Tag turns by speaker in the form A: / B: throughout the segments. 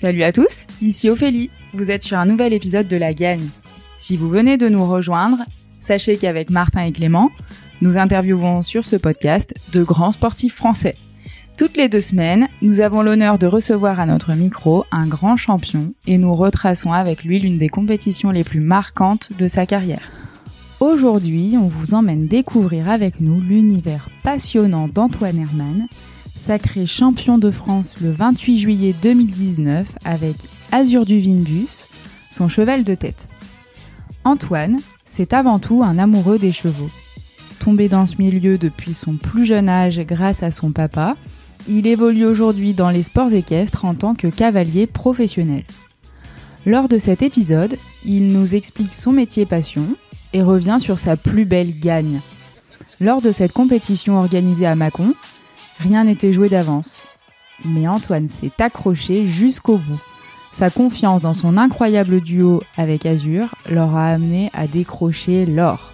A: Salut à tous, ici Ophélie, vous êtes sur un nouvel épisode de La Gagne. Si vous venez de nous rejoindre, sachez qu'avec Martin et Clément, nous interviewons sur ce podcast de grands sportifs français. Toutes les 2 semaines, nous avons l'honneur de recevoir à notre micro un grand champion et nous retraçons avec lui l'une des compétitions les plus marquantes de sa carrière. Aujourd'hui, on vous emmène découvrir avec nous l'univers passionnant d'Antoine Herman, sacré champion de France le 28 juillet 2019 avec Azur du Vinbus, son cheval de tête. Antoine, c'est avant tout un amoureux des chevaux. Tombé dans ce milieu depuis son plus jeune âge grâce à son papa, il évolue aujourd'hui dans les sports équestres en tant que cavalier professionnel. Lors de cet épisode, il nous explique son métier passion et revient sur sa plus belle gagne. Lors de cette compétition organisée à Mâcon, rien n'était joué d'avance. Mais Antoine s'est accroché jusqu'au bout. Sa confiance dans son incroyable duo avec Azur leur a amené à décrocher l'or.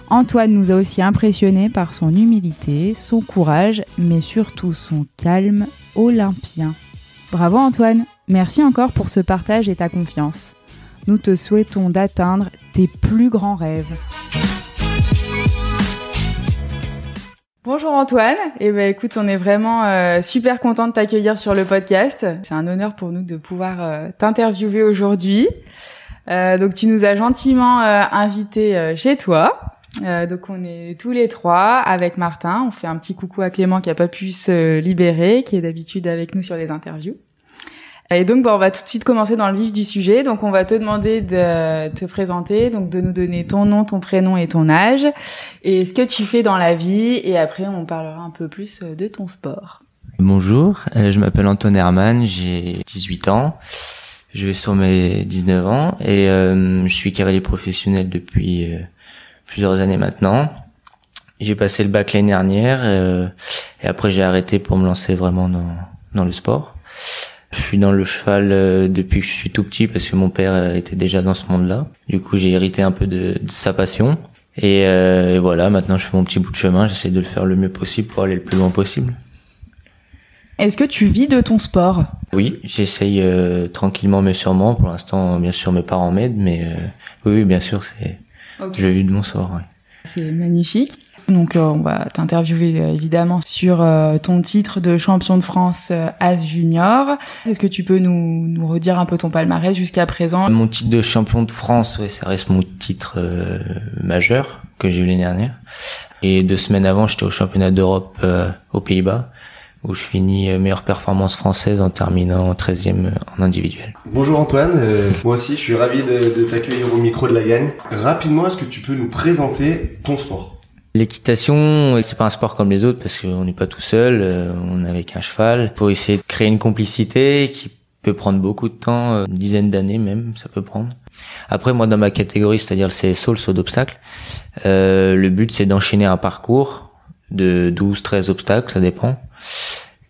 A: Antoine nous a aussi impressionnés par son humilité, son courage, mais surtout son calme olympien. Bravo Antoine, merci encore pour ce partage et ta confiance. Nous te souhaitons d'atteindre tes plus grands rêves. Bonjour Antoine, écoute, on est vraiment super content de t'accueillir sur le podcast. C'est un honneur pour nous de pouvoir t'interviewer aujourd'hui. Donc tu nous as gentiment invités chez toi. Donc on est tous les 3 avec Martin. On fait un petit coucou à Clément qui a pas pu se libérer, qui est d'habitude avec nous sur les interviews. Et donc, on va tout de suite commencer dans le vif du sujet. Donc, on va te demander de te présenter, donc de nous donner ton nom, ton prénom et ton âge, et ce que tu fais dans la vie. Et après, on parlera un peu plus de ton sport.
B: Bonjour, je m'appelle Antoine Herman, j'ai 18 ans. Je vais sur mes 19 ans et je suis cavalier professionnel depuis plusieurs années maintenant. J'ai passé le bac l'année dernière et après, j'ai arrêté pour me lancer vraiment dans le sport. Je suis dans le cheval depuis que je suis tout petit parce que mon père était déjà dans ce monde-là. Du coup, j'ai hérité un peu de sa passion. Et voilà, maintenant je fais mon petit bout de chemin. J'essaie de le faire le mieux possible pour aller le plus loin possible.
A: Est-ce que tu vis de ton sport ?
B: Oui, j'essaye tranquillement mais sûrement. Pour l'instant, bien sûr, mes parents m'aident. Mais oui, bien sûr, je vis de mon sport. Oui.
A: C'est magnifique. Donc on va t'interviewer évidemment sur ton titre de champion de France As Junior. Est-ce que tu peux nous redire un peu ton palmarès jusqu'à présent ?
B: Mon titre de champion de France, ouais, ça reste mon titre majeur que j'ai eu l'année dernière. Et 2 semaines avant, j'étais au championnat d'Europe aux Pays-Bas où je finis meilleure performance française en terminant 13e en individuel.
C: Bonjour Antoine, moi aussi je suis ravi de t'accueillir au micro de La Gagne. Rapidement, est-ce que tu peux nous présenter ton sport ?
B: L'équitation, c'est pas un sport comme les autres parce qu'on n'est pas tout seul, on est avec un cheval. Faut essayer de créer une complicité qui peut prendre beaucoup de temps, une dizaine d'années même, ça peut prendre. Après, moi, dans ma catégorie, c'est-à-dire le CSO, le saut d'obstacle, le but, c'est d'enchaîner un parcours de 12, 13 obstacles, ça dépend.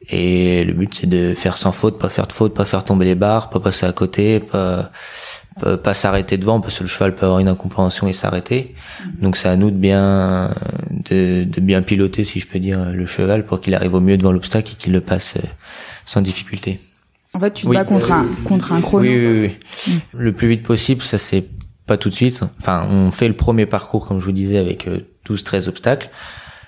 B: Et le but, c'est de faire sans faute, pas faire de faute, pas faire tomber les barres, pas passer à côté, pas s'arrêter devant parce que le cheval peut avoir une incompréhension et s'arrêter. Donc c'est à nous de bien piloter, si je peux dire, le cheval pour qu'il arrive au mieux devant l'obstacle et qu'il le passe sans difficulté.
A: En fait, tu te bats contre un chrono.
B: Oui. Le plus vite possible, ça c'est pas tout de suite. Enfin, on fait le premier parcours, comme je vous disais, avec 12-13 obstacles,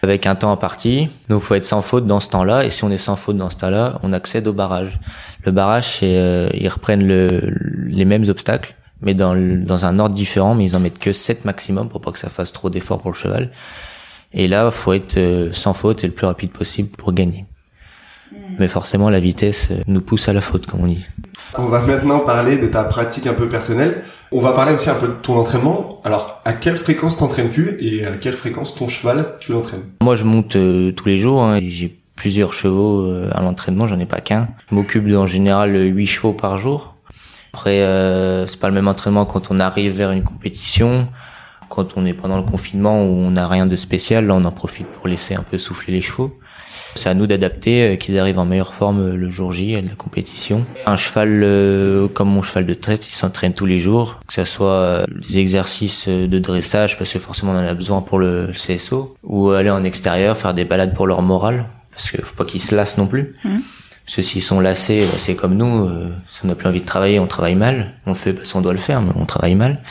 B: avec un temps imparti. Donc faut être sans faute dans ce temps-là, et si on est sans faute dans ce temps-là, on accède au barrage. Le barrage, c'est ils reprennent les mêmes obstacles, mais dans un ordre différent, mais ils en mettent que 7 maximum pour pas que ça fasse trop d'efforts pour le cheval. Et là, faut être sans faute et le plus rapide possible pour gagner. Mais forcément, la vitesse nous pousse à la faute, comme on dit.
C: On va maintenant parler de ta pratique un peu personnelle. On va parler aussi un peu de ton entraînement. Alors, à quelle fréquence t'entraînes-tu et à quelle fréquence ton cheval tu l'entraînes ?
B: Moi, je monte tous les jours. Hein, et j'ai plusieurs chevaux à l'entraînement, j'en ai pas qu'un. Je m'occupe en général 8 chevaux par jour. Après, c'est pas le même entraînement quand on arrive vers une compétition. Quand on est pendant le confinement où on n'a rien de spécial, là on en profite pour laisser un peu souffler les chevaux. C'est à nous d'adapter, qu'ils arrivent en meilleure forme le jour J à la compétition. Un cheval comme mon cheval de tête, il s'entraîne tous les jours, que ce soit des exercices de dressage, parce que forcément on en a besoin pour le CSO, ou aller en extérieur, faire des balades pour leur morale, parce qu'il faut pas qu'ils se lassent non plus. Parce que s'ils sont lassés, c'est comme nous, si on n'a plus envie de travailler, on travaille mal. On le fait parce qu'on doit le faire, mais on travaille mal.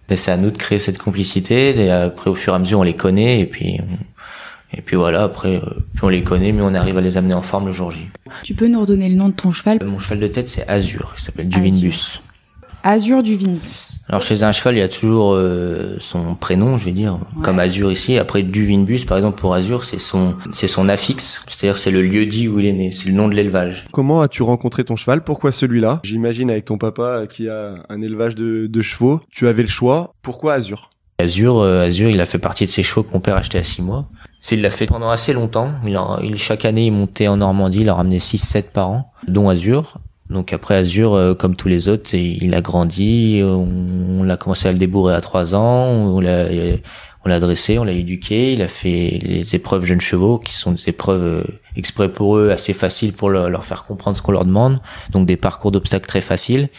B: Mais c'est à nous de créer cette complicité, et après, au fur et à mesure, on les connaît, et puis voilà, après, plus on les connaît, mieux on arrive à les amener en forme le jour J.
A: Tu peux nous redonner le nom de ton cheval?
B: Mon cheval de tête, c'est Azur, il s'appelle du Vinbus.
A: Azur du Vinbus.
B: Alors chez un cheval, il y a toujours son prénom, je vais dire, comme Azur ici. Après du Vinbus, par exemple pour Azur, c'est son affixe, c'est-à-dire c'est le lieu-dit où il est né, c'est le nom de l'élevage.
C: Comment as-tu rencontré ton cheval? Pourquoi celui-là? J'imagine avec ton papa qui a un élevage de chevaux, tu avais le choix. Pourquoi Azur?
B: Azur, il a fait partie de ces chevaux que mon père achetait à 6 mois. Il l'a fait pendant assez longtemps. Chaque année, il montait en Normandie, il a ramené 6-7 par an, dont Azur. Donc après Azur, comme tous les autres, il a grandi, on a commencé à le débourrer à 3 ans, on l'a dressé, on l'a éduqué, il a fait les épreuves jeunes chevaux, qui sont des épreuves exprès pour eux, assez faciles pour leur faire comprendre ce qu'on leur demande, donc des parcours d'obstacles très faciles.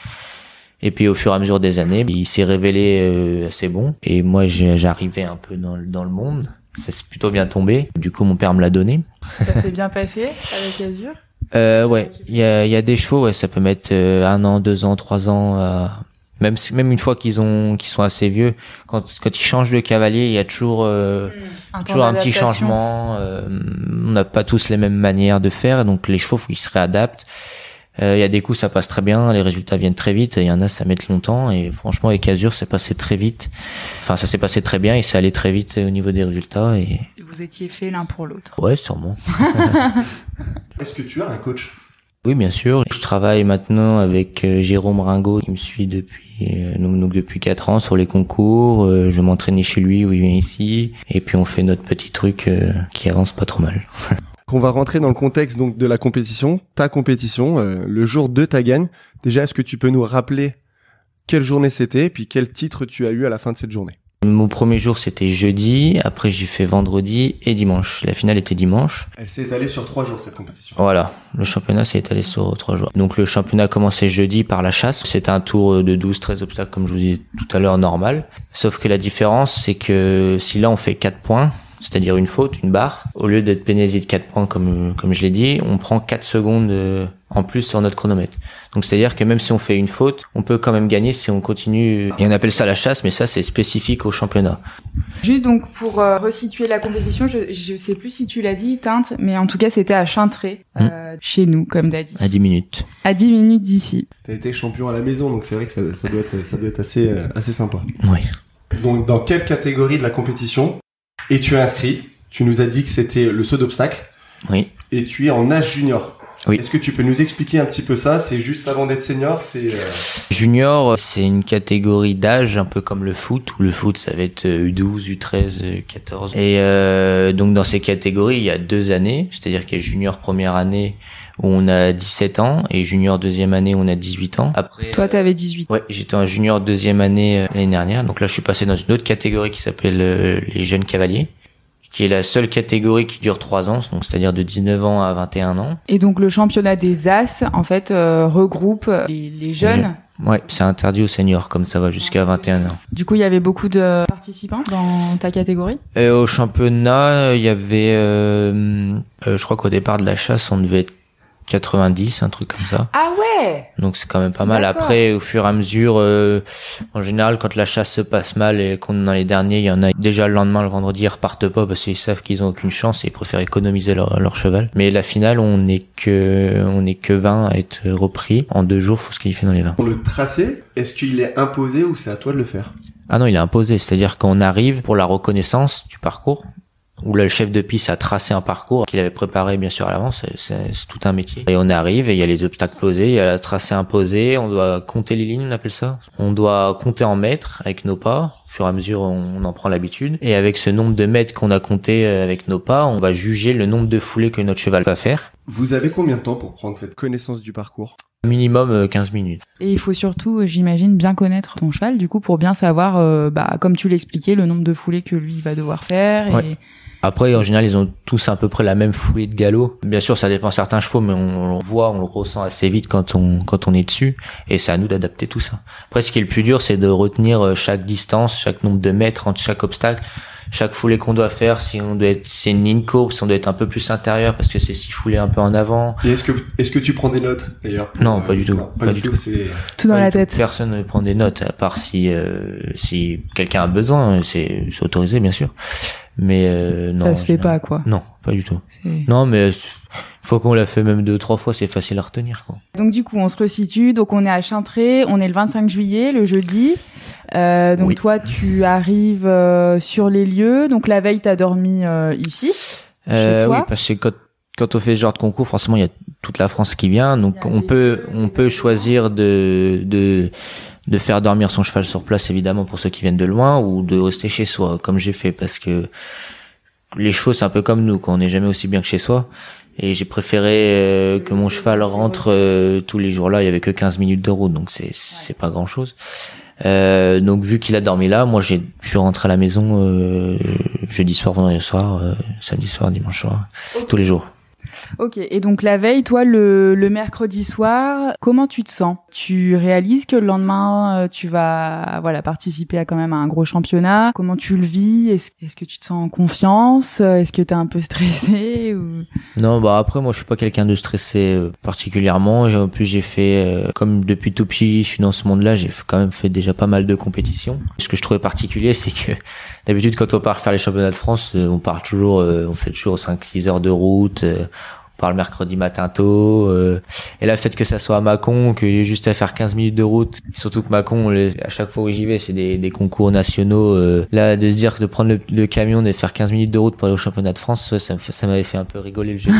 B: Et puis au fur et à mesure des années, il s'est révélé assez bon, et moi j'arrivais un peu dans le monde, ça s'est plutôt bien tombé, du coup mon père me l'a donné.
A: Ça s'est bien passé avec Azur?
B: Ouais, il y a des chevaux, ouais, ça peut mettre 1 an, 2 ans, 3 ans, même une fois qu'ils sont assez vieux, quand ils changent de cavalier, il y a toujours un petit changement. On n'a pas tous les mêmes manières de faire, donc les chevaux faut qu'ils se réadaptent. Il y a des coups ça passe très bien, les résultats viennent très vite, il y en a ça met longtemps, et franchement avec Azur c'est passé très vite. Enfin ça s'est passé très bien et c'est allé très vite au niveau des résultats. Et
A: vous étiez faits l'un pour l'autre.
B: Ouais, sûrement.
C: Est-ce que tu as un coach?
B: Oui, bien sûr. Je travaille maintenant avec Jérôme Ringot, qui me suit depuis 4 ans sur les concours. Je m'entraîne chez lui où il vient ici, et puis on fait notre petit truc qui avance pas trop mal.
C: On va rentrer dans le contexte donc de la compétition, ta compétition, le jour de ta gagne. Déjà, est-ce que tu peux nous rappeler quelle journée c'était, et puis quel titre tu as eu à la fin de cette journée?
B: Mon premier jour c'était jeudi, après j'ai fait vendredi et dimanche. La finale était dimanche.
C: Elle s'est étalée sur 3 jours cette compétition.
B: Voilà, le championnat s'est étalé sur 3 jours. Donc le championnat commençait jeudi par la chasse. C'était un tour de 12-13 obstacles comme je vous disais tout à l'heure normal. Sauf que la différence c'est que si là on fait 4 points, c'est-à-dire une faute, une barre, au lieu d'être pénalisé de 4 points comme je l'ai dit, on prend 4 secondes en plus sur notre chronomètre. Donc c'est-à-dire que même si on fait une faute, on peut quand même gagner si on continue. Et on appelle ça la chasse, mais ça c'est spécifique au championnat.
A: Juste donc pour resituer la compétition, je sais plus si tu l'as dit, Tinte, mais en tout cas c'était à Chintré, chez nous, comme t'as dit.
B: À 10 minutes.
A: À 10 minutes d'ici.
C: T'as été champion à la maison, donc c'est vrai que ça doit être assez sympa.
B: Oui.
C: Donc dans quelle catégorie de la compétition es-tu inscrit? Tu nous as dit que c'était le saut d'obstacle.
B: Oui.
C: Et tu es en âge junior.
B: Oui.
C: Est-ce que tu peux nous expliquer un petit peu ça? C'est juste avant d'être senior,
B: Junior, c'est une catégorie d'âge un peu comme le foot, où le foot ça va être U12, U13, U14. Et donc dans ces catégories, il y a 2 années, c'est-à-dire qu'il y a junior première année où on a 17 ans et junior deuxième année où on a 18 ans. Après,
A: toi t'avais 18.
B: Ouais, j'étais en junior deuxième année l'année dernière. Donc là je suis passé dans une autre catégorie qui s'appelle les jeunes cavaliers, qui est la seule catégorie qui dure 3 ans, donc c'est-à-dire de 19 ans à 21 ans.
A: Et donc le championnat des As, en fait, regroupe les jeunes.
B: Ouais, c'est interdit aux seniors, comme ça va jusqu'à 21 ans.
A: Du coup, il y avait beaucoup de participants dans ta catégorie?
B: Au championnat, il y avait, je crois qu'au départ de la chasse, on devait être 90, un truc comme ça.
A: Ah ouais!
B: Donc c'est quand même pas mal.
A: D'accord.
B: Après, au fur et à mesure, en général, quand la chasse se passe mal et qu'on est dans les derniers, il y en a déjà le lendemain, le vendredi, ils repartent pas parce qu'ils savent qu'ils ont aucune chance et ils préfèrent économiser leur cheval. Mais la finale, on n'est que 20 à être repris. En 2 jours, faut se qualifier dans les 20.
C: Pour le tracé, est-ce qu'il est imposé ou c'est à toi de le faire?
B: Ah non, il est imposé. C'est-à-dire qu'on arrive pour la reconnaissance du parcours, où là, le chef de piste a tracé un parcours qu'il avait préparé bien sûr à l'avance, c'est tout un métier. Et on arrive et il y a les obstacles posés, il y a la tracé imposée, on doit compter les lignes, on appelle ça. On doit compter en mètres avec nos pas, au fur et à mesure on en prend l'habitude. Et avec ce nombre de mètres qu'on a compté avec nos pas, on va juger le nombre de foulées que notre cheval va faire.
C: Vous avez combien de temps pour prendre cette connaissance du parcours?
B: Minimum 15 minutes.
A: Et il faut surtout, j'imagine, bien connaître ton cheval, du coup, pour bien savoir, comme tu l'expliquais, le nombre de foulées que lui va devoir faire.
B: Ouais.
A: Et...
B: Après, en général, ils ont tous à peu près la même foulée de galop. Bien sûr, ça dépend de certains chevaux, mais on le voit, on le ressent assez vite quand on est dessus. Et c'est à nous d'adapter tout ça. Après, ce qui est le plus dur, c'est de retenir chaque distance, chaque nombre de mètres entre chaque obstacle. chaque foulée qu'on doit faire, si c'est une ligne courbe, si on doit être un peu plus intérieur parce que c'est 6 foulées un peu en avant.
C: Et est-ce que tu prends des notes d'ailleurs
B: Non, pas du tout.
C: Non, pas du tout. C'est
A: tout dans la tête.
B: Personne ne prend des notes, à part si quelqu'un a besoin, c'est autorisé bien sûr. Mais non.
A: Ça se fait pas, quoi.
B: Non, pas du tout. Non, mais faut qu'on l'a fait même 2-3 fois, c'est facile à retenir, quoi.
A: Donc du coup, on se resitue. Donc on est à Chintré, on est le 25 juillet, le jeudi. Donc
B: oui.
A: Toi, tu arrives sur les lieux. Donc la veille, t'as dormi ici, chez toi.
B: Oui, parce que quand on fait ce genre de concours, forcément, il y a toute la France qui vient. Donc on peut choisir de faire dormir son cheval sur place, évidemment, pour ceux qui viennent de loin, ou de rester chez soi, comme j'ai fait, parce que les chevaux, c'est un peu comme nous, quoi. On n'est jamais aussi bien que chez soi. Et j'ai préféré que mon cheval rentre tous les jours là. Il y avait que 15 minutes de route, donc c'est pas grand chose. Donc vu qu'il a dormi là, moi je suis rentré à la maison jeudi soir, vendredi soir, samedi soir, dimanche soir, tous les jours.
A: Ok, et donc la veille, toi, le mercredi soir, comment tu te sens? Tu réalises que le lendemain, tu vas participer à quand même à un gros championnat. Comment tu le vis? Est-ce que tu te sens en confiance? Est-ce que t'es un peu stressé ou...
B: Non, après moi je suis pas quelqu'un de stressé particulièrement. En plus j'ai fait, comme depuis tout petit je suis dans ce monde-là, j'ai quand même fait déjà pas mal de compétitions. Ce que je trouvais particulier, c'est que d'habitude quand on part faire les championnats de France, on fait toujours 5-6 heures de route. On part le mercredi matin tôt, et là le fait que ça soit à Mâcon, qu'il y ait juste à faire 15 minutes de route, surtout que Mâcon, à chaque fois où j'y vais, c'est des concours nationaux, là de se dire que de prendre le camion et de faire 15 minutes de route pour aller au championnat de France, ça m'avait fait un peu rigoler le jeu.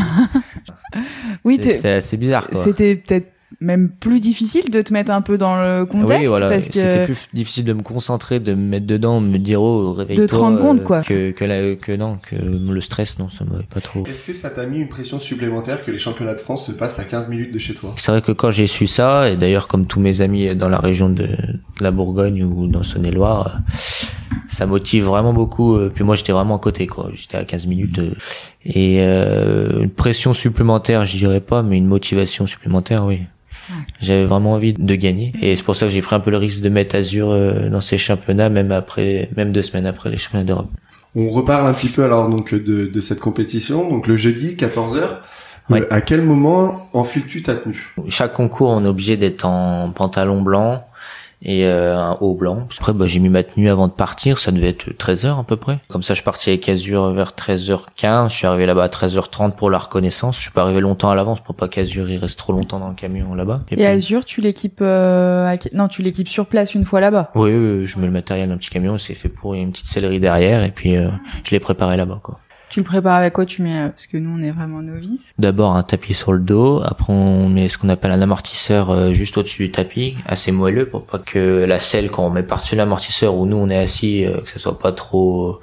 A: Oui,
B: c'était assez bizarre, quoi.
A: C'était peut-être même plus difficile de te mettre un peu dans le contexte.
B: Oui, voilà.
A: Parce que
B: c'était plus difficile de me concentrer, de me mettre dedans, me dire réveille-toi.
A: De te rendre compte, quoi.
B: Que le stress, non, ça m'avait pas trop.
C: Est-ce que ça t'a mis une pression supplémentaire que les championnats de France se passent à 15 minutes de chez toi?
B: C'est vrai que quand j'ai su ça, et d'ailleurs comme tous mes amis dans la région de la Bourgogne ou dans Saône-et-Loire, ça motive vraiment beaucoup. Puis moi j'étais vraiment à côté, quoi. J'étais à 15 minutes. Et une pression supplémentaire, je dirais pas, mais une motivation supplémentaire, oui. J'avais vraiment envie de gagner, et c'est pour ça que j'ai pris un peu le risque de mettre Azur dans ces championnats, même 2 semaines après les championnats d'Europe.
C: On reparle un petit peu alors donc de cette compétition. Donc le jeudi 14h.
B: Ouais.
C: À quel moment enfiles-tu ta tenue?
B: Chaque concours, on est obligé d'être en pantalon blanc et un haut blanc. Après j'ai mis ma tenue avant de partir, ça devait être 13h à peu près. Comme ça je partais avec Azur vers 13h15, je suis arrivé là-bas à 13h30 pour la reconnaissance. Je suis pas arrivé longtemps à l'avance pour pas qu'Azur il reste trop longtemps dans le camion là-bas.
A: Et puis... Azur, tu l'équipes tu l'équipes sur place une fois là-bas?
B: Oui, je mets le matériel dans un petit camion, c'est fait pour, il y a une petite sellerie derrière, et puis je l'ai préparé là-bas, quoi.
A: Tu le prépares avec quoi? Tu mets, parce que nous on est vraiment novices.
B: D'abord un tapis sur le dos, après on met ce qu'on appelle un amortisseur juste au-dessus du tapis, assez moelleux pour pas que la selle, quand on met par-dessus l'amortisseur où nous on est assis, que ça soit pas trop,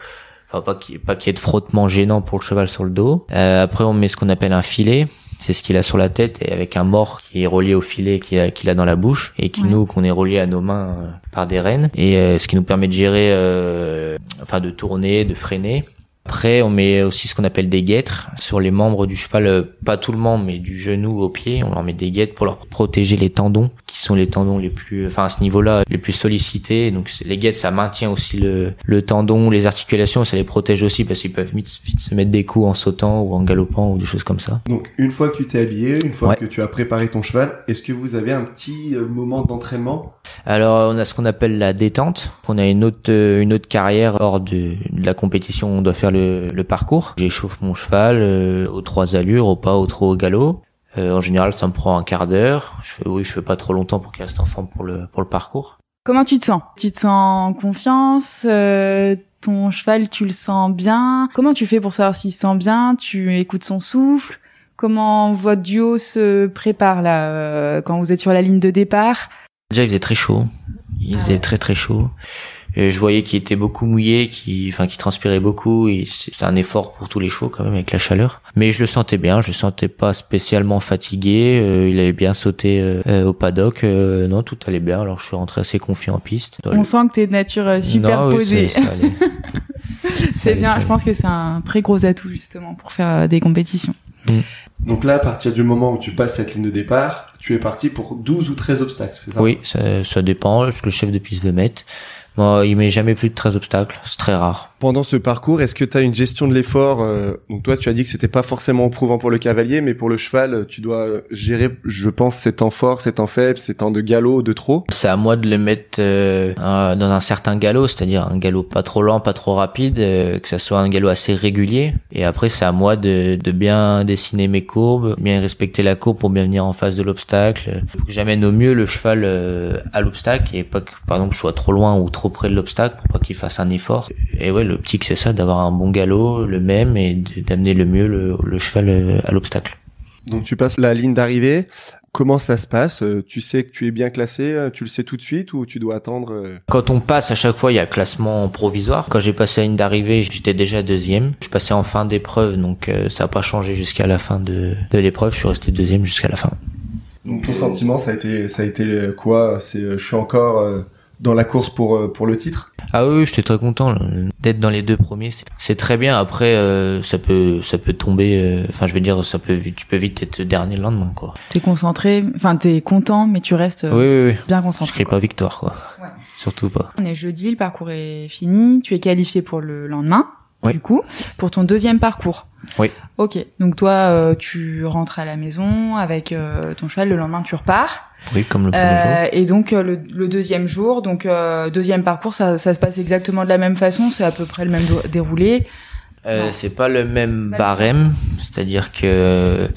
B: pas qu'il y ait de frottement gênant pour le cheval sur le dos. Après on met ce qu'on appelle un filet, c'est ce qu'il a sur la tête, et avec un mors qui est relié au filet qu'il a dans la bouche, et qu'on est relié à nos mains par des rênes, et ce qui nous permet de gérer, de tourner, de freiner. Après, on met aussi ce qu'on appelle des guêtres sur les membres du cheval, pas tout le membre, mais du genou au pied. On leur met des guêtres pour leur protéger les tendons, qui sont les tendons les plus, à ce niveau-là, les plus sollicités. Donc les guêtres, ça maintient aussi le tendon, les articulations, ça les protège aussi parce qu'ils peuvent vite se mettre des coups en sautant ou en galopant ou des choses comme ça.
C: Donc une fois que tu t'es habillé, une fois que tu as préparé ton cheval, est-ce que vous avez un petit moment d'entraînement?
B: Alors on a ce qu'on appelle la détente. On a une autre carrière hors de la compétition. On doit faire le parcours. J'échauffe mon cheval aux 3 allures, au pas, au trot, au galop. En général, ça me prend un quart d'heure. Je fais pas trop longtemps pour qu'il reste en forme pour le parcours.
A: Comment tu te sens? Tu te sens en confiance? Ton cheval, tu le sens bien? Comment tu fais pour savoir s'il se sent bien? Tu écoutes son souffle? Comment votre duo se prépare là quand vous êtes sur la ligne de départ?
B: Déjà, il faisait très chaud. Il faisait très très chaud. Je voyais qu'il était beaucoup mouillé, qu'il transpirait beaucoup, et c'était un effort pour tous les chevaux quand même avec la chaleur. Mais je le sentais bien, je le sentais pas spécialement fatigué, il avait bien sauté au paddock, non, tout allait bien, alors je suis rentré assez confiant en piste.
A: On sent que t'es de nature super posée.
B: Oui, ça allait.
A: C'est bien, je pense que c'est un très gros atout justement pour faire des compétitions.
C: Donc là, à partir du moment où tu passes cette ligne de départ, tu es parti pour 12 ou 13 obstacles, c'est ça?
B: Oui, ça dépend, ce que le chef de piste veut mettre. Bon, il met jamais plus de 13 obstacles, c'est très rare.
C: Pendant ce parcours, est-ce que tu as une gestion de l'effort donc toi, tu as dit que c'était pas forcément prouvant pour le cavalier, mais pour le cheval, tu dois gérer, je pense, ces temps forts, ces temps faibles, ces temps de galop, de trot.
B: C'est à moi de le mettre dans un certain galop, c'est-à-dire un galop pas trop lent, pas trop rapide, que ça soit un galop assez régulier. Et après, c'est à moi de bien dessiner mes courbes, bien respecter la courbe pour bien venir en face de l'obstacle. Il faut que j'amène au mieux le cheval à l'obstacle et pas que, par exemple, je sois trop loin ou trop près de l'obstacle pour pas qu'il fasse un effort. Et ouais, l'optique, c'est ça, d'avoir un bon galop, le même, et d'amener le mieux le cheval à l'obstacle.
C: Donc tu passes la ligne d'arrivée. Comment ça se passe? Tu sais que tu es bien classé, tu le sais tout de suite ou tu dois attendre?
B: Quand on passe, à chaque fois, il y a classement provisoire. Quand j'ai passé la ligne d'arrivée, j'étais déjà deuxième. Je passais en fin d'épreuve, donc ça n'a pas changé jusqu'à la fin de l'épreuve. Je suis resté deuxième jusqu'à la fin.
C: Donc ton sentiment, ça a été quoi? Je suis encore dans la course pour le titre?
B: Ah oui, j'étais très content là. D'être dans les 2 premiers. C'est très bien. Après, ça peut tomber. Enfin, je veux dire, tu peux vite être dernier le lendemain, quoi.
A: T'es concentré, enfin t'es content, mais tu restes
B: oui.
A: bien concentré.
B: Je crie pas victoire, quoi.
A: Ouais.
B: Surtout pas.
A: On est jeudi, le parcours est fini. Tu es qualifié pour le lendemain.
B: Oui.
A: Du coup, pour ton deuxième parcours.
B: Oui.
A: Ok. Donc toi, tu rentres à la maison avec ton cheval. Le lendemain, tu repars.
B: Oui, comme le premier jour.
A: Et donc le deuxième jour, donc deuxième parcours, ça se passe exactement de la même façon. C'est à peu près le même déroulé.
B: C'est pas le même barème. C'est-à-dire que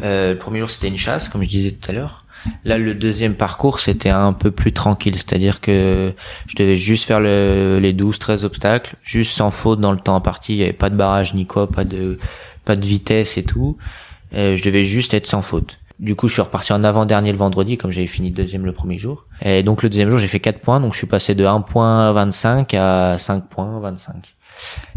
B: le premier jour c'était une chasse, comme je disais tout à l'heure. Là, le deuxième parcours, c'était un peu plus tranquille. C'est-à-dire que je devais juste faire les 12-13 obstacles, juste sans faute dans le temps imparti. Il y avait pas de barrage ni quoi, pas de vitesse et tout. Je devais juste être sans faute. Du coup, je suis reparti en avant-dernier le vendredi, comme j'avais fini deuxième le premier jour. Et donc, le deuxième jour, j'ai fait 4 points. Donc, je suis passé de 1 point 25 à 5 points 25.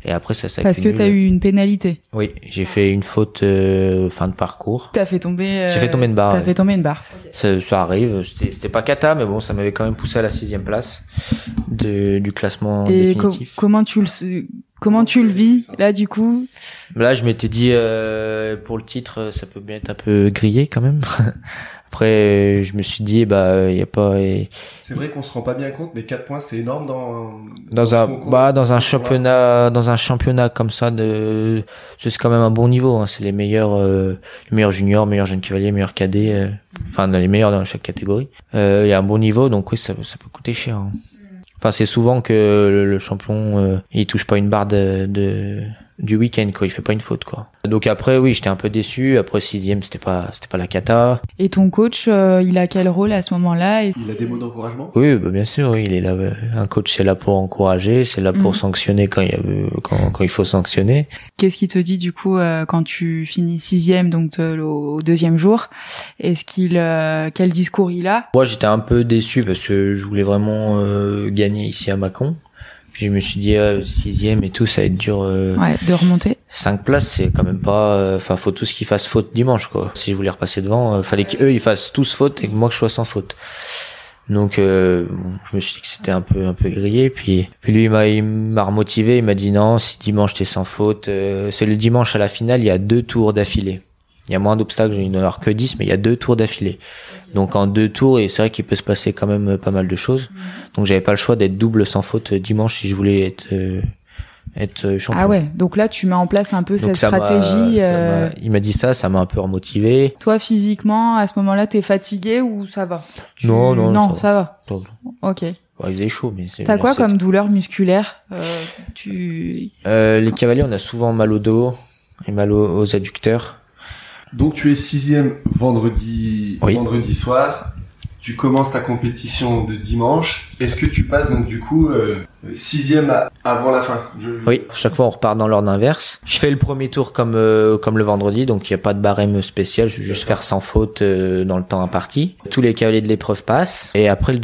B: Et après, ça s'accumule.
A: Parce que t'as eu une pénalité.
B: Oui, j'ai fait une faute fin de parcours.
A: J'ai fait tomber une barre. T'as fait tomber une barre.
B: Ça arrive. C'était pas cata, mais bon, ça m'avait quand même poussé à la 6e place du classement définitif.
A: Comment tu le vis, là, du coup?
B: Là, je m'étais dit, pour le titre, ça peut bien être un peu grillé, quand même. Après, je me suis dit, y a pas...
C: C'est vrai qu'on se rend pas bien compte, mais 4 points, c'est énorme
B: dans un championnat comme ça c'est quand même un bon niveau, hein. C'est les meilleurs juniors, meilleurs jeunes cavaliers, meilleurs cadets, enfin, les meilleurs dans chaque catégorie. Il y a un bon niveau, donc oui, ça peut coûter cher, hein. Enfin, c'est souvent que le champion, il touche pas une barre du week-end, quoi. Il fait pas une faute, quoi. Donc après, oui, j'étais un peu déçu. Après 6e, c'était pas la cata.
A: Et ton coach, il a quel rôle à ce moment-là?
C: Il a des mots d'encouragement?
B: Oui, bien sûr, oui. Il est là. Un coach, c'est là pour encourager, c'est là pour sanctionner quand il faut sanctionner.
A: Qu'est-ce qu'il te dit, du coup, quand tu finis 6e, donc au deuxième jour? Quel discours il a?
B: Moi, j'étais un peu déçu parce que je voulais vraiment gagner ici à Mâcon. Puis je me suis dit 6e et tout, ça va être dur.
A: De remonter.
B: 5 places, c'est quand même pas. Enfin, faut tous qu'ils fassent faute dimanche, quoi. Si je voulais repasser devant, fallait qu'eux ils fassent tous faute et que moi que je sois sans faute. Donc, je me suis dit que c'était un peu grillé. Puis lui, il m'a remotivé. Il m'a dit non, si dimanche t'es sans faute, c'est le dimanche à la finale, il y a 2 tours d'affilée. Il y a moins d'obstacles, il n'y en a que 10, mais il y a 2 tours d'affilée. Donc en 2 tours, et c'est vrai qu'il peut se passer quand même pas mal de choses. Donc j'avais pas le choix d'être double sans faute dimanche si je voulais être champion.
A: Ah ouais, donc là tu mets en place un peu cette stratégie.
B: Il m'a dit ça m'a un peu remotivé.
A: Toi physiquement, à ce moment-là, t'es fatigué ou ça va?
B: Non,
A: ça va. Ok.
B: Ouais, il faisait chaud, mais
A: T'as quoi comme douleur musculaire?
B: Les cavaliers, on a souvent mal au dos et mal aux adducteurs.
C: Donc tu es 6e vendredi soir, tu commences ta compétition de dimanche. Est-ce que tu passes donc du coup 6e avant la fin?
B: Oui, chaque fois on repart dans l'ordre inverse. Je fais le premier tour comme le vendredi, donc il n'y a pas de barème spécial, je vais juste faire sans faute dans le temps imparti. Tous les cavaliers de l'épreuve passent, et après la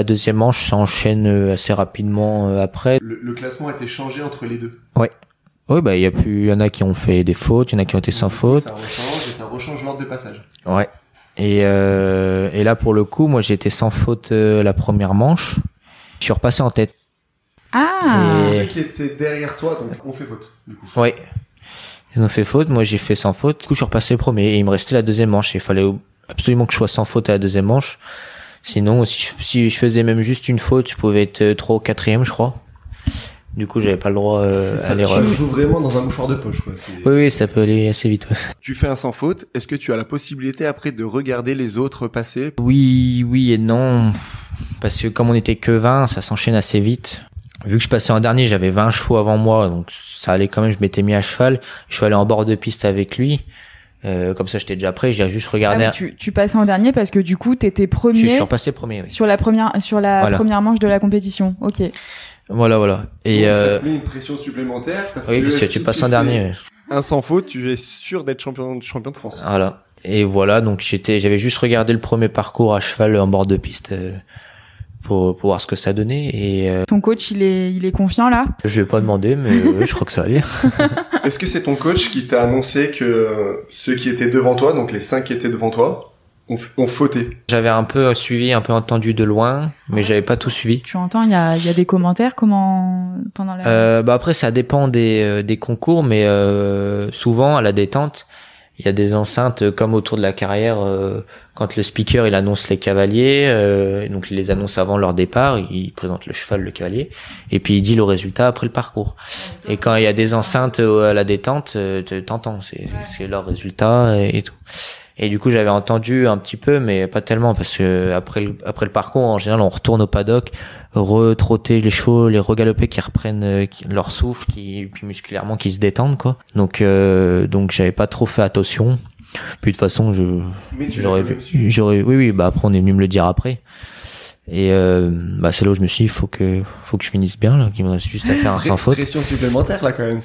B: deuxième manche s'enchaîne assez rapidement après.
C: Le classement a été changé entre les deux?
B: Ouais. Oui, il y en a qui ont fait des fautes, il y en a qui ont été sans faute.
C: Ça rechange l'ordre de passage.
B: Ouais. Et là, pour le coup, moi, j'ai été sans faute la première manche. Je suis repassé en tête.
A: Ah!
C: Ceux qui étaient derrière toi, donc, ont fait faute, du coup.
B: Ouais. Ils ont fait faute, moi, j'ai fait sans faute. Du coup, je suis repassé le premier, et il me restait la deuxième manche. Il fallait absolument que je sois sans faute à la deuxième manche. Sinon, si je faisais même juste une faute, je pouvais être 3 ou 4e, je crois. Du coup, j'avais pas le droit à l'erreur.
C: Tu joues vraiment dans un mouchoir de poche, quoi.
B: Oui, ça peut aller assez vite. Ouais.
C: Tu fais un sans faute. Est-ce que tu as la possibilité après de regarder les autres passer?
B: Oui et non. Parce que comme on était que 20, ça s'enchaîne assez vite. Vu que je passais en dernier, j'avais 20 chevaux avant moi, donc ça allait quand même, je m'étais mis à cheval. Je suis allé en bord de piste avec lui. Comme ça, j'étais déjà prêt, j'ai juste regardé.
A: Tu passais en dernier parce que du coup, t'étais premier.
B: Je suis repassé premier, oui.
A: Sur la première première manche de la compétition. Ok.
B: Voilà. Et
C: ça te met une pression supplémentaire parce
B: que tu passes en dernier.
C: Un sans faute, tu es sûr d'être champion de France.
B: Voilà. Et voilà, donc j'avais juste regardé le premier parcours à cheval en bord de piste pour voir ce que ça donnait. Et
A: ton coach, il est confiant là?
B: Je vais pas demander, mais je crois que ça allait.
C: Est-ce que c'est ton coach qui t'a annoncé que ceux qui étaient devant toi, donc les 5 qui étaient devant toi, ont fauté? J'avais
B: un peu suivi, un peu entendu de loin, mais j'avais pas tout suivi.
A: Tu entends, il y a des commentaires comment pendant la...
B: Après, ça dépend des concours, mais souvent à la détente, il y a des enceintes comme autour de la carrière. Quand le speaker il annonce les cavaliers, donc il les annonce avant leur départ, il présente le cheval, le cavalier, et puis il dit le résultat après le parcours. Et quand il y a des enceintes à la détente, t'entends, c'est leur résultat et tout. Et du coup, j'avais entendu un petit peu, mais pas tellement, parce que après le parcours, en général, on retourne au paddock, retrotter les chevaux, les regaloper, qui reprennent leur souffle, puis musculairement, qui se détendent, quoi. Donc j'avais pas trop fait attention. Puis de toute façon, oui, après on est venu me le dire après. Et c'est là où je me suis dit, faut que je finisse bien là, qu'il me reste juste à faire un sans faute.
C: Pression supplémentaire là quand même.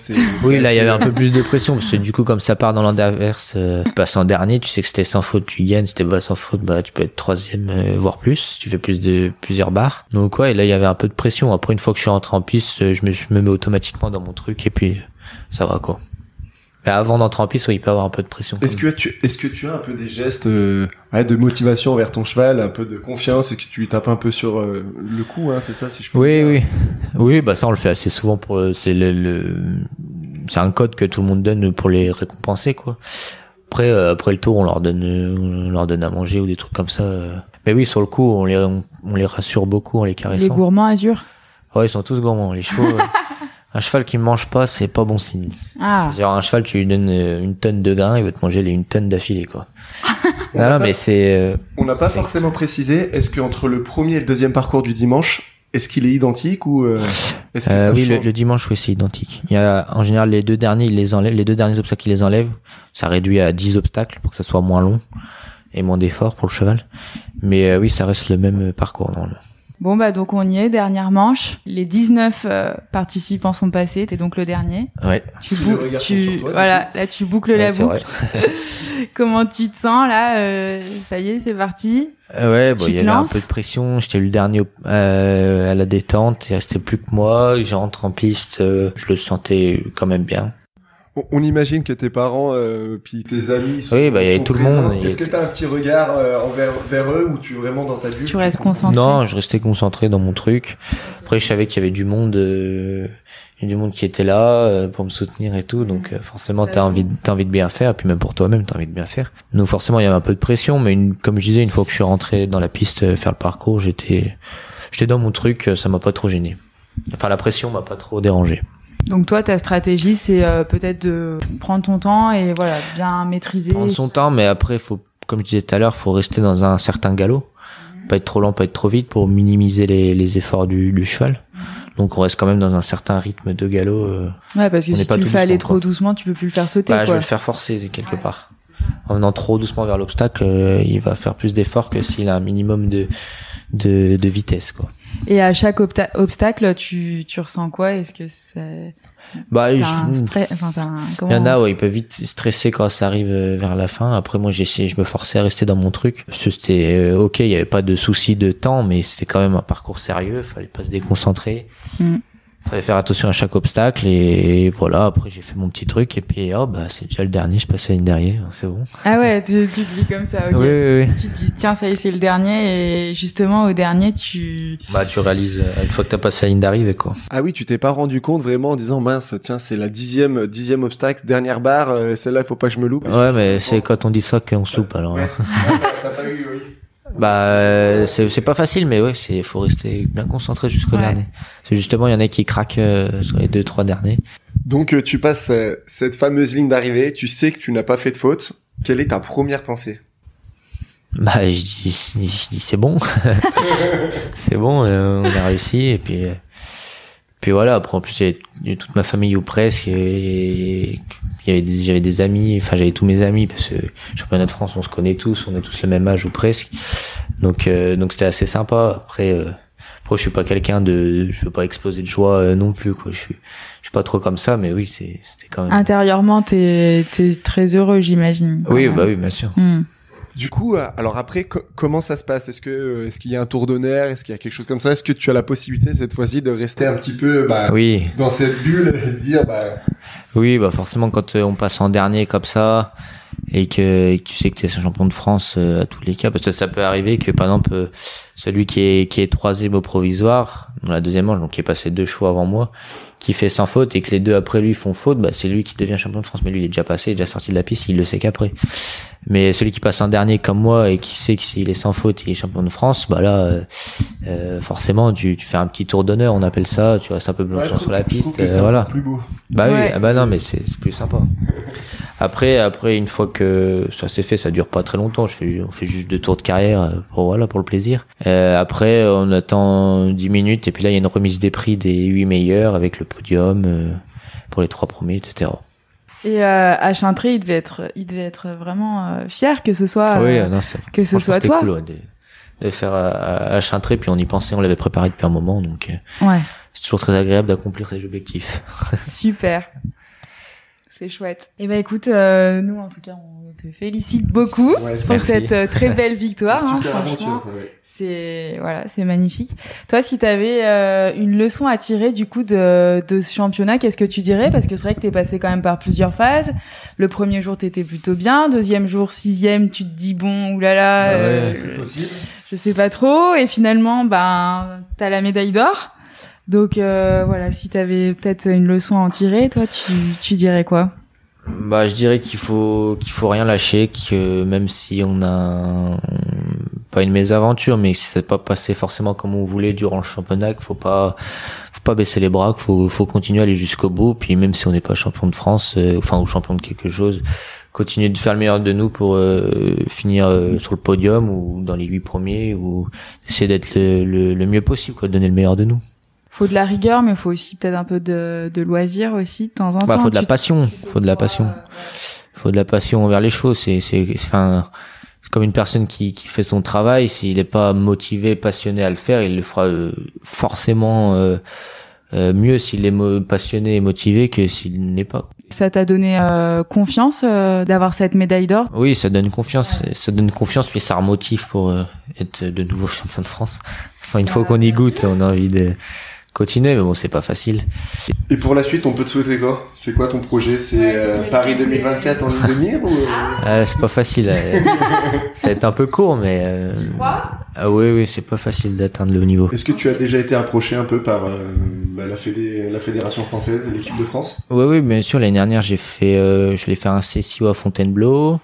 B: Oui, là il y avait un peu plus de pression parce que du coup comme ça part dans l'ordre inverse, tu passes en dernier, tu sais que c'était sans faute, tu gagnes. C'était pas sans faute, tu peux être 3e voire plus. Tu fais plusieurs barres. Donc ouais, là il y avait un peu de pression. Après une fois que je suis rentré en piste, je me mets automatiquement dans mon truc et puis ça va quoi. Mais avant d'entrer en piste, il peut avoir un peu de pression.
C: Est-ce que tu as un peu des gestes de motivation envers ton cheval, un peu de confiance, et que tu lui tapes un peu sur le cou, hein, c'est ça si je peux dire.
B: Oui, ça on le fait assez souvent c'est un code que tout le monde donne pour les récompenser quoi. Après le tour, on leur donne à manger ou des trucs comme ça. Mais oui, sur le coup, on les rassure beaucoup en les caressant.
A: Les gourmands Azur.
B: Ouais, ils sont tous gourmands, les chevaux. Un cheval qui mange pas, c'est pas bon signe.
A: Ah.
B: Genre un cheval, tu lui donnes une tonne de grains, il va te manger une tonne d'affilée, quoi. Mais c'est...
C: On n'a pas forcément précisé, est-ce qu'entre le premier et le deuxième parcours du dimanche, est-ce qu'il est identique ou est-ce que ça
B: oui,
C: change?
B: le dimanche, oui, c'est identique. Il y a, en général, les deux derniers obstacles, ils les enlèvent. Ça réduit à 10 obstacles pour que ça soit moins long et moins d'efforts pour le cheval. Mais oui, ça reste le même parcours, normalement.
A: Bon, donc on y est, dernière manche. Les 19 participants sont passés, t'es donc le dernier.
B: Ouais.
A: Là, tu boucles la boucle. Comment tu te sens, là? Ça y est, c'est parti.
B: Il y avait un peu de pression. J'étais le dernier à la détente. Il restait plus que moi. J'entre en piste. Je le sentais quand même bien.
C: On imagine que tes parents puis tes amis sont,
B: il y avait tout
C: présents.
B: le monde.
C: Est-ce que t'as un petit regard vers eux ou tu es vraiment dans ta bulle?
A: Tu restes concentré?
B: Non, je restais concentré dans mon truc. Après, je savais qu'il y avait du monde qui était là pour me soutenir et tout. Donc forcément, t'as envie de bien faire. Et puis même pour toi-même, t'as envie de bien faire. Donc forcément, il y avait un peu de pression. Mais comme je disais, une fois que je suis rentré dans la piste faire le parcours, j'étais dans mon truc. Ça m'a pas trop gêné. Enfin, la pression m'a pas trop dérangé.
A: Donc toi, ta stratégie, c'est peut-être de prendre ton temps et voilà, bien maîtriser.
B: Prendre son temps, mais après, comme je disais tout à l'heure, faut rester dans un certain galop. Pas être trop lent, pas être trop vite pour minimiser les efforts du cheval. Donc on reste quand même dans un certain rythme de galop.
A: Ouais, parce que si tu le fais aller trop doucement, tu peux plus le faire sauter.
B: Je vais le faire forcer quelque part. En venant trop doucement vers l'obstacle, il va faire plus d'efforts que s'il a un minimum de vitesse, quoi.
A: Et à chaque obstacle, tu ressens quoi? Est-ce que c'est...
B: il y en a, ils peuvent vite stresser quand ça arrive vers la fin. Après, moi, je me forçais à rester dans mon truc. Parce que c'était ok, il y avait pas de souci de temps, mais c'était quand même un parcours sérieux. Fallait pas se déconcentrer. Fallait faire attention à chaque obstacle et voilà. Après, j'ai fait mon petit truc et puis c'est déjà le dernier. Je passe la ligne derrière, c'est bon.
A: Ah ouais, tu te dis comme ça, ok.
B: Oui.
A: Tu te dis tiens, ça y est, c'est le dernier et justement au dernier tu
B: réalises une fois que t'as passé la ligne d'arrivée, quoi.
C: Ah oui, tu t'es pas rendu compte vraiment en disant mince, tiens, c'est la dixième obstacle, dernière barre, celle-là, il faut pas que je me loupe.
B: Ouais, mais c'est quand on dit ça qu'on se loupe alors.
C: T'as pas eu, oui.
B: C'est pas facile, mais ouais, faut rester bien concentré jusqu'au dernier. C'est justement, il y en a qui craquent sur les 2-3 derniers.
C: Donc tu passes cette fameuse ligne d'arrivée, tu sais que tu n'as pas fait de faute. Quelle est ta première pensée?
B: Je dis c'est bon. C'est bon, on a réussi, et puis voilà. Après, en plus, j'avais toute ma famille ou presque, et j'avais des amis, enfin j'avais tous mes amis, parce que championnat de France, on se connaît tous, on est tous le même âge ou presque. Donc c'était assez sympa. Après je suis pas quelqu'un je veux pas exploser de joie non plus, quoi. Je suis pas trop comme ça, mais oui, c'était quand même.
A: Intérieurement, t'es très heureux, j'imagine.
B: Oui, oui, bien sûr.
C: Du coup, alors après, comment ça se passe? Est-ce qu'il y a un tour d'honneur? Est-ce qu'il y a quelque chose comme ça? Est-ce que tu as la possibilité cette fois-ci de rester un petit peu
B: oui.
C: dans cette bulle et de dire
B: Oui, forcément, quand on passe en dernier comme ça et que tu sais que tu es champion de France à tous les cas, parce que ça peut arriver que par exemple celui qui est troisième au provisoire dans la deuxième manche, donc qui est passé 2 chevaux avant moi, qui fait sans faute, et que les 2 après lui font faute, c'est lui qui devient champion de France. Mais lui, il est déjà passé, il est déjà sorti de la piste, il le sait qu'après. Mais celui qui passe en dernier comme moi et qui sait que s'il est sans faute, il est champion de France, forcément, tu fais un petit tour d'honneur, on appelle ça, tu restes un peu longtemps sur la piste, voilà.
C: Plus beau.
B: Oui, non, mais c'est plus sympa. Après, une fois que ça s'est fait, ça dure pas très longtemps. On fait juste 2 tours de carrière pour le plaisir. Après, on attend 10 minutes, et puis là, il y a une remise des prix des 8 meilleurs avec le podium pour les 3 premiers, etc.
A: Et à Chintré, il devait être vraiment fier que ce soit que ce soit toi.
B: C'était cool, de faire à Chintré, puis on y pensait, on l'avait préparé depuis un moment, donc c'est toujours très agréable d'accomplir ses objectifs.
A: Super. C'est chouette. Et écoute, nous en tout cas, on te félicite beaucoup pour cette très belle victoire.
C: Super
A: franchement.
C: aventure,
A: C'est magnifique. Toi, si t'avais une leçon à tirer du coup de ce championnat, qu'est-ce que tu dirais? Parce que c'est vrai que t'es passé quand même par plusieurs phases. Le premier jour, t'étais plutôt bien. Deuxième jour, 6e, tu te dis bon, oulala,
C: plus possible.
A: Je sais pas trop. Et finalement, t'as la médaille d'or. Donc si t'avais peut-être une leçon à en tirer, toi, tu dirais quoi?
B: Je dirais qu'il faut rien lâcher, que même si on a pas une mésaventure, mais si c'est pas passé forcément comme on voulait durant le championnat, qu'il faut pas baisser les bras, qu'il faut continuer à aller jusqu'au bout. Puis même si on n'est pas champion de France, ou champion de quelque chose, continuer de faire le meilleur de nous pour finir sur le podium ou dans les 8 premiers, ou essayer d'être le mieux possible, quoi, donner le meilleur de nous.
A: Faut de la rigueur, mais faut aussi peut-être un peu de loisir aussi de temps en temps.
B: Faut de la passion. Faut de la passion envers les chevaux. C'est comme une personne qui fait son travail. S'il est pas motivé, passionné à le faire, il le fera forcément mieux s'il est passionné et motivé que s'il n'est pas.
A: Ça t'a donné confiance d'avoir cette médaille d'or?
B: Oui, ça donne confiance. Ça donne confiance, puis ça remotive pour être de nouveau champion de France. Une fois qu'on y goûte, on a envie de continuer, mais bon, c'est pas facile.
C: Et pour la suite, on peut te souhaiter quoi? C'est quoi ton projet? C'est Paris 2024 en ligne de mire ou
B: c'est pas facile. Ça va être un peu court, mais
A: tu crois?
B: Oui, c'est pas facile d'atteindre le haut niveau.
C: Est-ce que tu as déjà été approché un peu par la fédération française, l'équipe de France?
B: Oui, bien sûr. L'année dernière, je voulais faire un CSIO à Fontainebleau.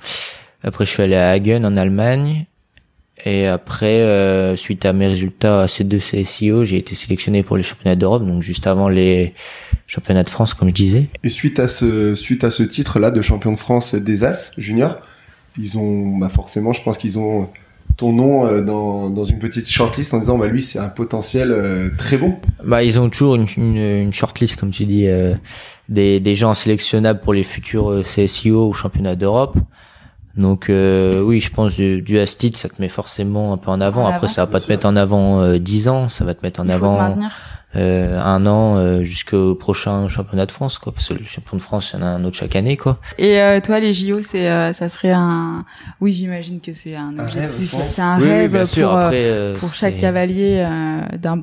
B: Après, je suis allé à Hagen en Allemagne. Et après, suite à mes résultats à ces 2 CSIO, j'ai été sélectionné pour les championnats d'Europe, donc juste avant les championnats de France, comme je disais.
C: Et suite à ce titre-là de champion de France des As juniors, ils ont, forcément, je pense qu'ils ont ton nom dans une petite shortlist en disant, lui, c'est un potentiel très bon.
B: Ils ont toujours une shortlist, comme tu dis, des gens sélectionnables pour les futurs CSIO ou championnats d'Europe. Donc oui, je pense du Astit, ça te met forcément un peu en avant. Après, ça va pas te mettre en avant 10 ans, ça va te mettre en avant 1 an jusqu'au prochain championnat de France, quoi. Parce que le champion de France, il y en a un autre chaque année, quoi.
A: Et toi, les JO, ça serait oui, j'imagine que c'est un objectif, c'est un rêve
B: bien sûr. Après,
A: pour chaque cavalier d'un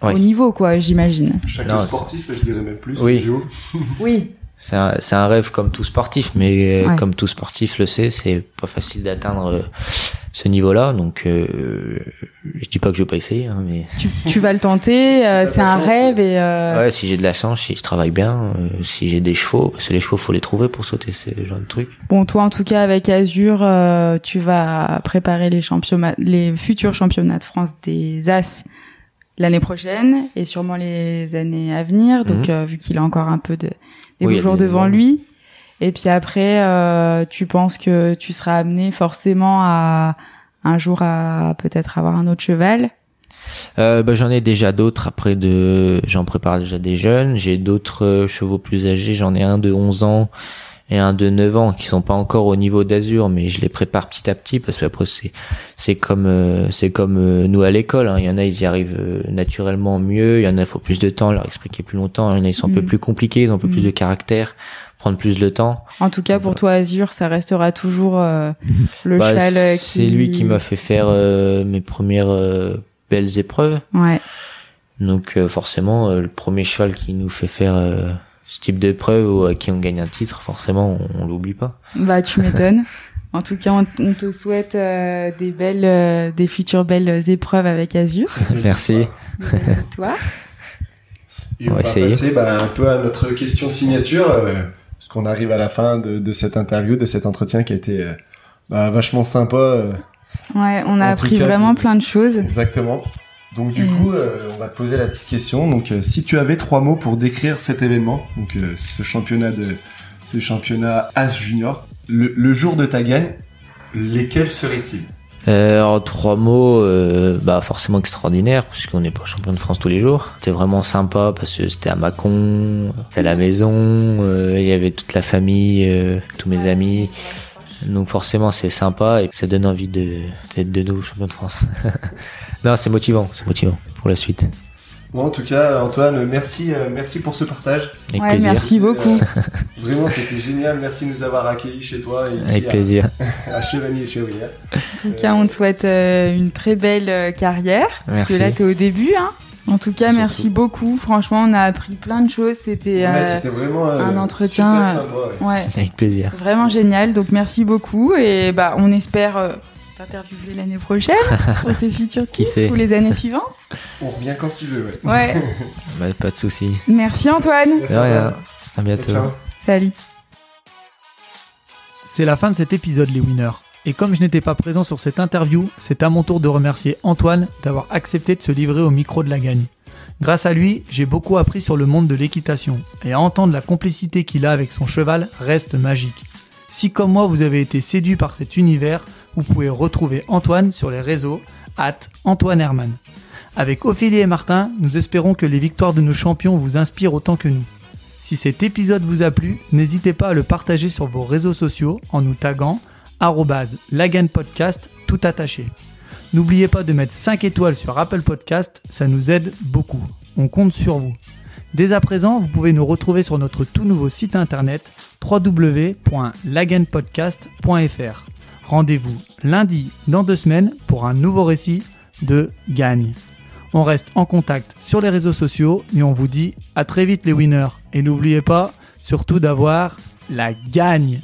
A: haut niveau, quoi, j'imagine.
C: Chaque sportif, je dirais même plus.
B: Oui.
C: Les JO.
A: Oui.
B: C'est un rêve comme tout sportif, mais comme tout sportif le sait, c'est pas facile d'atteindre ce niveau-là. Donc, je dis pas que je vais pas essayer, hein, mais
A: Tu vas le tenter, c'est un rêve et
B: ouais, si j'ai de la chance, si je travaille bien, si j'ai des chevaux, parce que les chevaux faut les trouver pour sauter ces genre de trucs.
A: Bon, toi en tout cas avec Azur, tu vas préparer les futurs championnats de France des As l'année prochaine et sûrement les années à venir. Donc vu qu'il a encore un peu des beaux jours devant lui. Et puis après, tu penses que tu seras amené forcément à un jour à peut-être avoir un autre cheval?
B: J'en ai déjà d'autres. Après j'en prépare déjà des jeunes. J'ai d'autres chevaux plus âgés. J'en ai un de 11 ans et un de 9 ans qui sont pas encore au niveau d'Azur, mais je les prépare petit à petit parce que après c'est comme nous à l'école, hein. Il y en a ils y arrivent naturellement mieux, il y en a il faut plus de temps, leur expliquer plus longtemps, il y en a ils sont un peu plus compliqués, ils ont un peu plus de caractère, prendre plus le temps.
A: En tout cas pour toi Azur, ça restera toujours le cheval qui...
B: C'est lui qui m'a fait faire mes premières belles épreuves.
A: Ouais.
B: Donc forcément le premier cheval qui nous fait faire ce type d'épreuve ou à qui on gagne un titre, forcément, on l'oublie pas.
A: Bah, tu m'étonnes. En tout cas, on te souhaite des futures belles épreuves avec Azur.
B: Merci.
A: Toi.
C: Et on va passer un peu à notre question signature, parce qu'on arrive à la fin de cette interview, de cet entretien qui a été vachement sympa.
A: Ouais, on a appris vraiment plein de choses.
C: Exactement. Donc du coup, on va te poser la petite question. Donc, si tu avais 3 mots pour décrire cet événement, donc ce championnat As Junior, le jour de ta gagne, lesquels seraient-ils?
B: Alors 3 mots, forcément extraordinaire, puisqu'on n'est pas champion de France tous les jours. C'était vraiment sympa parce que c'était à Mâcon, c'était à la maison, il y avait toute la famille, tous mes amis. Donc forcément c'est sympa et ça donne envie d'être de nouveau champion de France. Non, c'est motivant pour la suite.
C: Bon, en tout cas, Antoine, merci pour ce partage.
B: Avec plaisir.
A: Merci beaucoup.
C: Vraiment, c'était génial. Merci de nous avoir accueillis chez toi. Ici
B: avec plaisir.
C: À Chevanier-Chevrière.
A: En tout cas, on te souhaite une très belle carrière.
B: Merci.
A: Parce que là, t'es au début, hein. En tout cas, merci beaucoup. Franchement, on a appris plein de choses. C'était
C: vraiment
A: un entretien
C: sympa,
B: avec plaisir.
A: Vraiment génial. Donc, merci beaucoup. Et on espère t'interviewer l'année prochaine pour tes futurs titres ou les années suivantes.
C: On revient quand tu veux.
A: Ouais.
B: Pas de souci.
A: Merci Antoine.
C: Merci,
B: De rien. À bientôt.
C: Ciao.
A: Salut.
D: C'est la fin de cet épisode, les winners. Et comme je n'étais pas présent sur cette interview, c'est à mon tour de remercier Antoine d'avoir accepté de se livrer au micro de la gagne. Grâce à lui, j'ai beaucoup appris sur le monde de l'équitation, et à entendre la complicité qu'il a avec son cheval reste magique. Si comme moi vous avez été séduit par cet univers, vous pouvez retrouver Antoine sur les réseaux @AntoineHerman. Avec Ophélie et Martin, nous espérons que les victoires de nos champions vous inspirent autant que nous. Si cet épisode vous a plu, n'hésitez pas à le partager sur vos réseaux sociaux en nous taguant @LaGagnePodcast tout attaché. N'oubliez pas de mettre 5 étoiles sur Apple Podcast, ça nous aide beaucoup. On compte sur vous. Dès à présent, vous pouvez nous retrouver sur notre tout nouveau site internet www.lagagnepodcast.fr. Rendez-vous lundi dans 2 semaines pour un nouveau récit de Gagne. On reste en contact sur les réseaux sociaux et on vous dit à très vite les winners. Et n'oubliez pas surtout d'avoir la gagne.